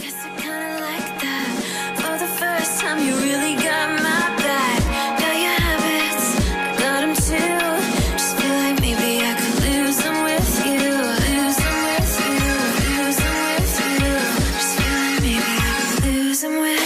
Guess I kinda like that. For the first time, you really got my back. Got your habits, I got them too. Just feel like maybe I could lose them with you. Lose them with you, lose them with you. Just feel like maybe I could lose them with.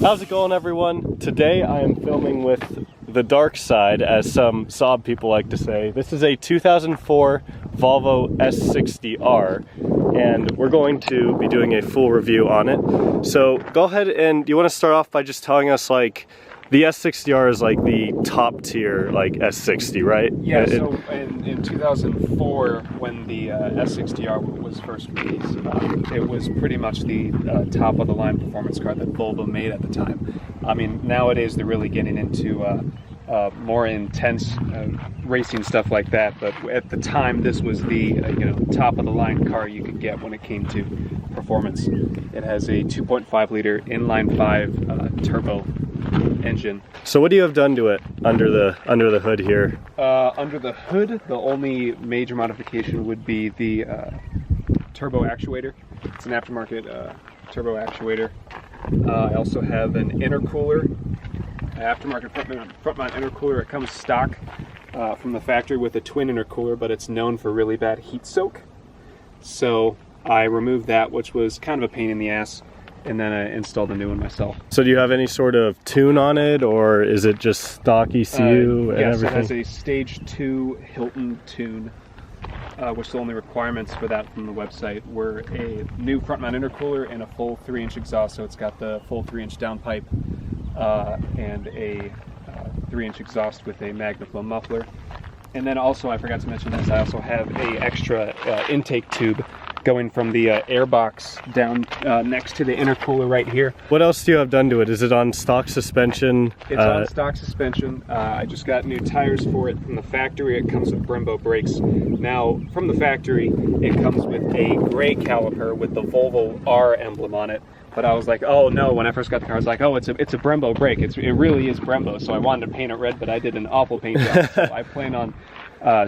How's it going, everyone? Today I am filming with the dark side, as some Saab people like to say. This is a 2004 Volvo S60R, and we're going to be doing a full review on it. So go ahead, and you want to start off by just telling us, like, the S60R is like the top tier, like S60, right? Yeah, so in 2004, when the S60R was first released, it was pretty much the top of the line performance car that Volvo made at the time. I mean, nowadays they're really getting into more intense racing stuff like that, but at the time this was the top of the line car you could get when it came to performance. It has a 2.5 liter inline 5 turbo engine. So what do you have done to it under the hood here? Under the hood, the only major modification would be the turbo actuator. It's an aftermarket turbo actuator. I also have an intercooler, aftermarket front mount intercooler. It comes stock from the factory with a twin intercooler, but it's known for really bad heat soak. So I removed that, which was kind of a pain in the ass, and then I installed a new one myself. So do you have any sort of tune on it, or is it just stock ECU and yes, everything? It has a Stage 2 Hilton tune, which the only requirements for that from the website were a new front mount intercooler and a full 3-inch exhaust. So it's got the full 3-inch downpipe and a 3-inch exhaust with a MagnaFlow muffler. And then also, I forgot to mention this, I also have a extra intake tube going from the air box down next to the intercooler right here. What else do you have done to it? Is it on stock suspension? It's on stock suspension. I just got new tires for it from the factory. It comes with Brembo brakes. Now, from the factory, it comes with a gray caliper with the Volvo R emblem on it. But I was like, oh no, when I first got the car, I was like, oh, it's a Brembo brake. It really is Brembo. So I wanted to paint it red, but I did an awful paint job. So I plan on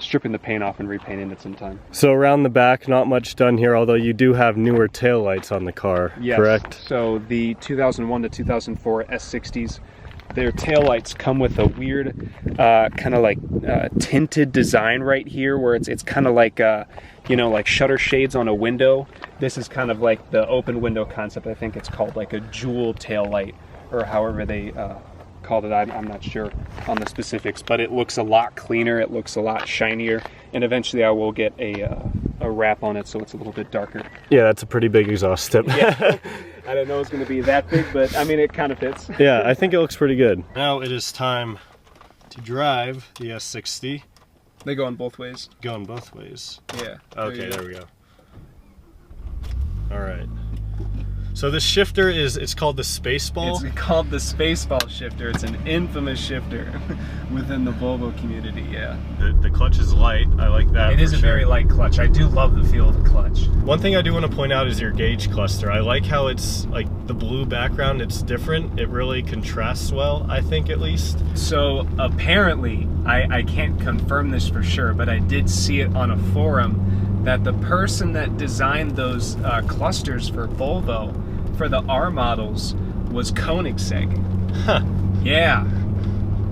stripping the paint off and repainting it sometime. So around the back, not much done here, although you do have newer taillights on the car, yes. Correct? So the 2001 to 2004 S60s, their taillights come with a weird kind of like tinted design right here, where it's kind of like like shutter shades on a window. This is kind of like the open window concept. I think it's called like a jewel taillight, or however they called it. I'm not sure on the specifics, but it looks a lot cleaner, it looks a lot shinier, and eventually I will get a wrap on it so it's a little bit darker. Yeah, that's a pretty big exhaust tip. Yeah. I didn't know it was going to be that big, but I mean, it kind of fits. Yeah, I think it looks pretty good. Now it is time to drive the S60. They go in both ways. Going both ways. Yeah. Okay, there we go. All right. So this shifter it's called the Spaceball? It's called the Spaceball shifter. It's an infamous shifter within the Volvo community, yeah. The clutch is light. I like that. It is a very light clutch. I do love the feel of the clutch. One thing I do want to point out is your gauge cluster. I like how it's like the blue background. It's different. It really contrasts well, I think, at least. So apparently, I can't confirm this for sure, but I did see it on a forum that the person that designed those clusters for Volvo for the R models was Koenigsegg. Huh. Yeah.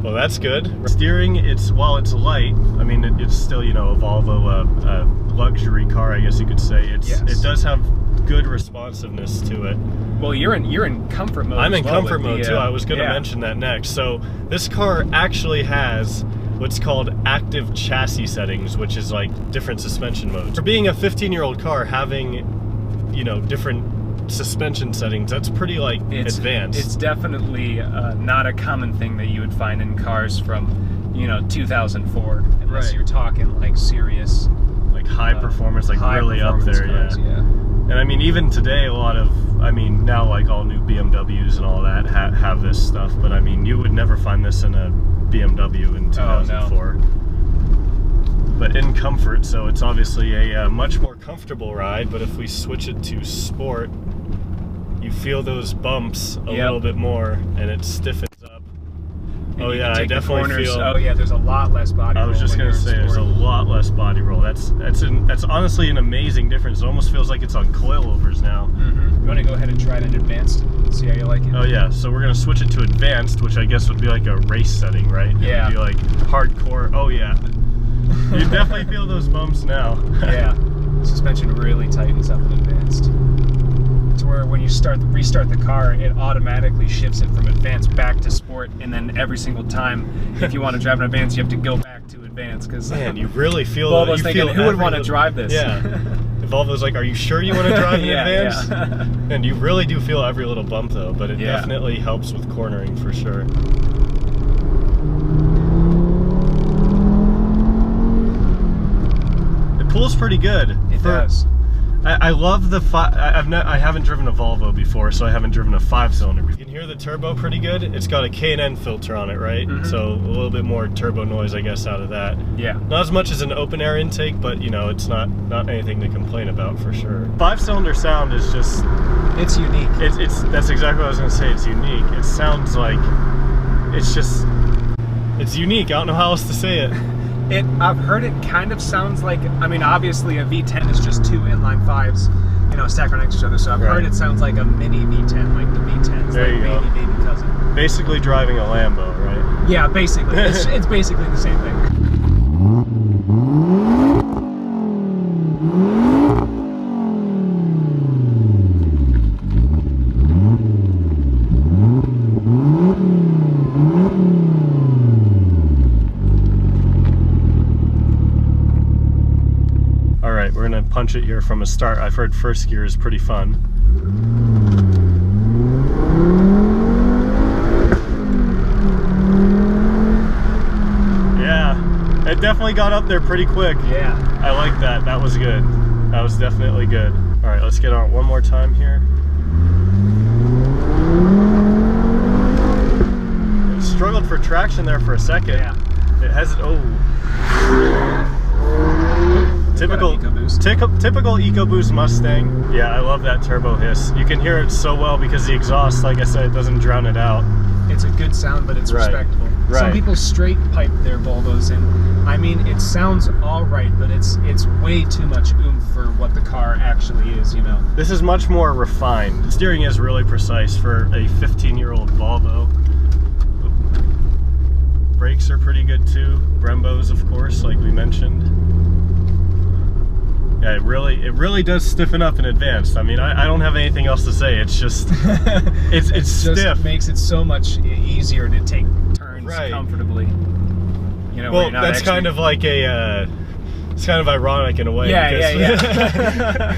Well, that's good. Steering, while it's light, I mean, it's still, a Volvo luxury car, I guess you could say. Yes. It does have good responsiveness to it. Well, you're in comfort mode. I'm in comfort mode too. I was going to mention that next. So this car actually has what's called active chassis settings, which is like different suspension modes. For being a 15-year-old car, having different suspension settings, that's pretty advanced. It's definitely not a common thing that you would find in cars from 2004, unless you're talking like serious, like high performance, like really up there. Cars, yeah. And I mean, even today, a lot of, I mean, now like all new BMWs and all that have this stuff, but I mean, you would never find this in a BMW in 2004. No. But in comfort, so it's obviously a much more comfortable ride, but if we switch it to sport, you feel those bumps a little bit more, and it stiffens up. And oh yeah, I definitely feel. Oh yeah, there's a lot less body roll. I was just gonna say, there's a lot less body roll. That's honestly an amazing difference. It almost feels like it's on coilovers now. You want to go ahead and try it in advanced? See how you like it? Oh yeah, so we're gonna switch it to advanced, which I guess would be like a race setting, right? Yeah. It would be like hardcore. Oh yeah. You definitely feel those bumps now. Yeah. Suspension really tightens up in advanced. To where when you restart the car, it automatically shifts it from advanced back to sport, and then every single time, if you want to drive in advanced, you have to go back to advanced. Because man, you really feel. Volvo's thinking, who would want to drive this? Yeah. Volvo's like, are you sure you want to drive in advanced? Yeah. And you really do feel every little bump though, but it definitely helps with cornering for sure. Pulls pretty good. It does. I love the I haven't driven a Volvo before, so I haven't driven a 5-cylinder. You can hear the turbo pretty good. It's got a K&N filter on it, right? So a little bit more turbo noise, I guess, out of that. Yeah. Not as much as an open air intake, but you know, it's not anything to complain about for sure. 5-cylinder sound is just. It's unique. That's exactly what I was gonna say. It's unique. It sounds like it's unique. I don't know how else to say it. I've heard it kind of sounds like, I mean, obviously a V10 is just two inline fives, you know, stacked next to each other. So I've heard it sounds like a mini V10, like the V10's there like baby cousin. Basically driving a Lambo, right? Yeah, basically. It's basically the same thing. We're gonna punch it here from a start. I've heard first gear is pretty fun. Yeah, it definitely got up there pretty quick. Yeah. I like that. That was good. That was definitely good. All right, let's get on one more time here. It struggled for traction there for a second. Yeah. It has, Typical EcoBoost Mustang. Yeah, I love that turbo hiss. You can hear it so well because the exhaust, like I said, it doesn't drown it out. It's a good sound, but it's respectable. Some people straight pipe their Volvos in. I mean, it sounds all right, but it's way too much oomph for what the car actually is, you know. This is much more refined. The steering is really precise for a 15-year-old Volvo. Brakes are pretty good too. Brembos, of course, like we mentioned. Yeah, it really does stiffen up in advanced. I mean, I don't have anything else to say. It's just, it's stiff. Just makes it so much easier to take turns comfortably. You know, well, that's kind of like it's kind of ironic in a way. Yeah.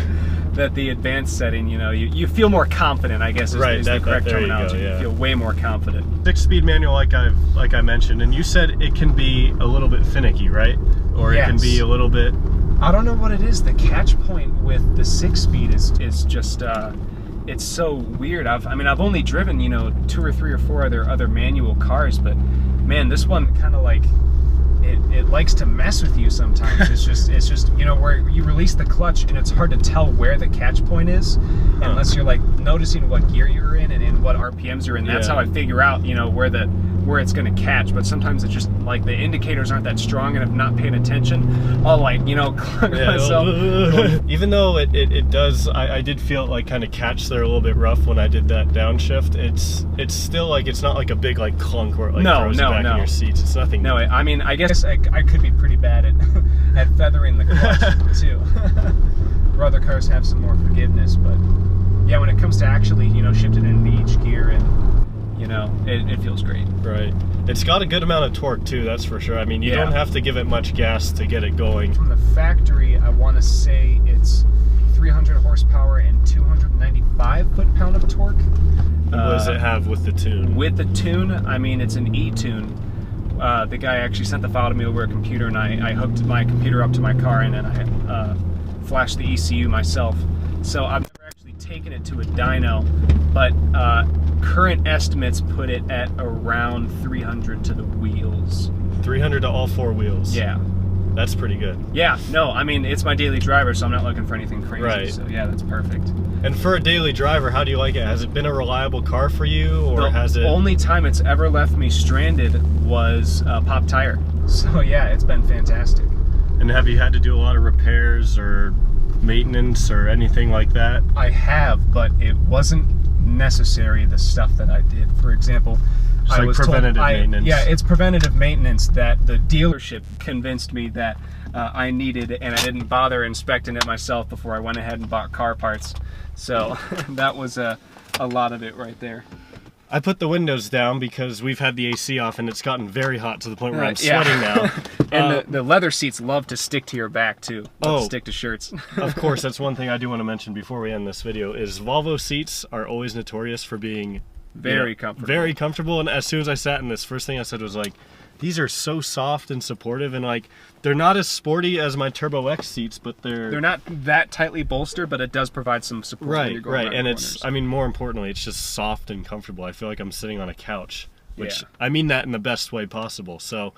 That the advanced setting, you know, you feel more confident, I guess is the correct terminology. You feel way more confident. 6-speed manual, like I mentioned, and you said it can be a little bit finicky, right? Or it can be a little bit. I don't know what it is. The catch point with the 6-speed is just it's so weird. I've only driven, you know, 2 or 3 or 4 other manual cars, but man, this one kind of like it likes to mess with you sometimes. It's just you know, where you release the clutch and it's hard to tell where the catch point is unless you're like noticing what gear you're in and what RPMs you're in. That's how I figure out, you know, where it's going to catch. But sometimes it's just like the indicators aren't that strong, and if not paying attention, I'll like, you know, clunk myself. Even though it does, I did feel it like kind of catch there a little bit rough when I did that downshift. It's still like, it's not like a big like clunk where it like throws you back in your seats. It's nothing. No, I mean, I guess I could be pretty bad at feathering the clutch too. Where other cars have some more forgiveness, but yeah, when it comes to actually, you know, shifting into each gear, and you know, it feels great. Right. It's got a good amount of torque too, that's for sure. I mean, you don't have to give it much gas to get it going. From the factory, I want to say it's 300 horsepower and 295 foot-pound of torque. And what does it have with the tune? With the tune, I mean, it's an E-tune. The guy actually sent the file to me over a computer, and I hooked my computer up to my car, and then I flashed the ECU myself. So I've never actually taken it to a dyno, but current estimates put it at around 300 to the wheels. 300 to all 4 wheels. Yeah. That's pretty good. Yeah, no, I mean, it's my daily driver, so I'm not looking for anything crazy. Right. So yeah, that's perfect. And for a daily driver, how do you like it? Has it been a reliable car for you, or has it? The only time it's ever left me stranded was a pop tire. So yeah, it's been fantastic. And have you had to do a lot of repairs or maintenance or anything like that? I have, but it wasn't necessary, the stuff that I did. For example, Just like preventative maintenance. Yeah, it's preventative maintenance that the dealership convinced me that I needed, and I didn't bother inspecting it myself before I went ahead and bought car parts. So that was a lot of it right there. I put the windows down because we've had the AC off and it's gotten very hot to the point where I'm sweating now. And the leather seats love to stick to your back too. Love to stick to shirts. Of course, that's one thing I do want to mention before we end this video is Volvo seats are always notorious for being very comfortable. Very comfortable. And as soon as I sat in this, first thing I said was like, these are so soft and supportive, and like they're not as sporty as my Turbo X seats, but they're not that tightly bolstered, but it does provide some support. Right, right, and it's, I mean, more importantly, it's just soft and comfortable. I feel like I'm sitting on a couch, which I mean that in the best way possible. So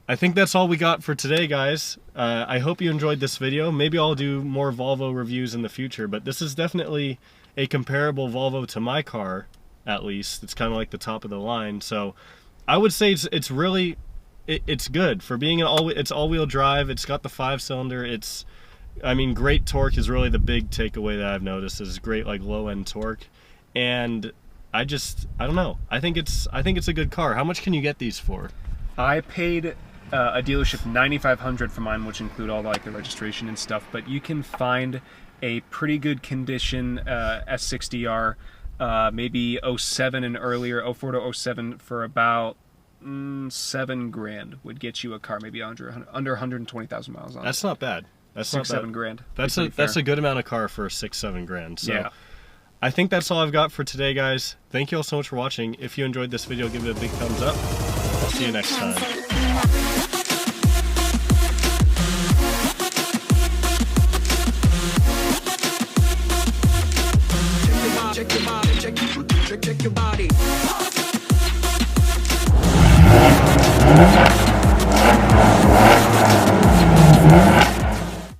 I think that's all we got for today, guys. I hope you enjoyed this video. Maybe I'll do more Volvo reviews in the future, but this is definitely a comparable Volvo to my car, at least. It's kind of like the top of the line, so I would say it's really it's good for being it's all-wheel drive. It's got the 5-cylinder. It's, I mean, great torque is really the big takeaway that I've noticed, is great like low-end torque. And I don't know. I think it's a good car. How much can you get these for? I paid a dealership $9,500 for mine, which include all like the registration and stuff. But you can find a pretty good condition S60R. Maybe 07 and earlier, 04 to 07, for about $7,000 would get you a car, maybe under 120,000 miles on it. That's not bad. That's not bad. $6-7,000. That's a good amount of car for $6-7,000. So yeah. I think that's all I've got for today, guys. Thank you all so much for watching. If you enjoyed this video, give it a big thumbs up. I'll see you next time. Check your body.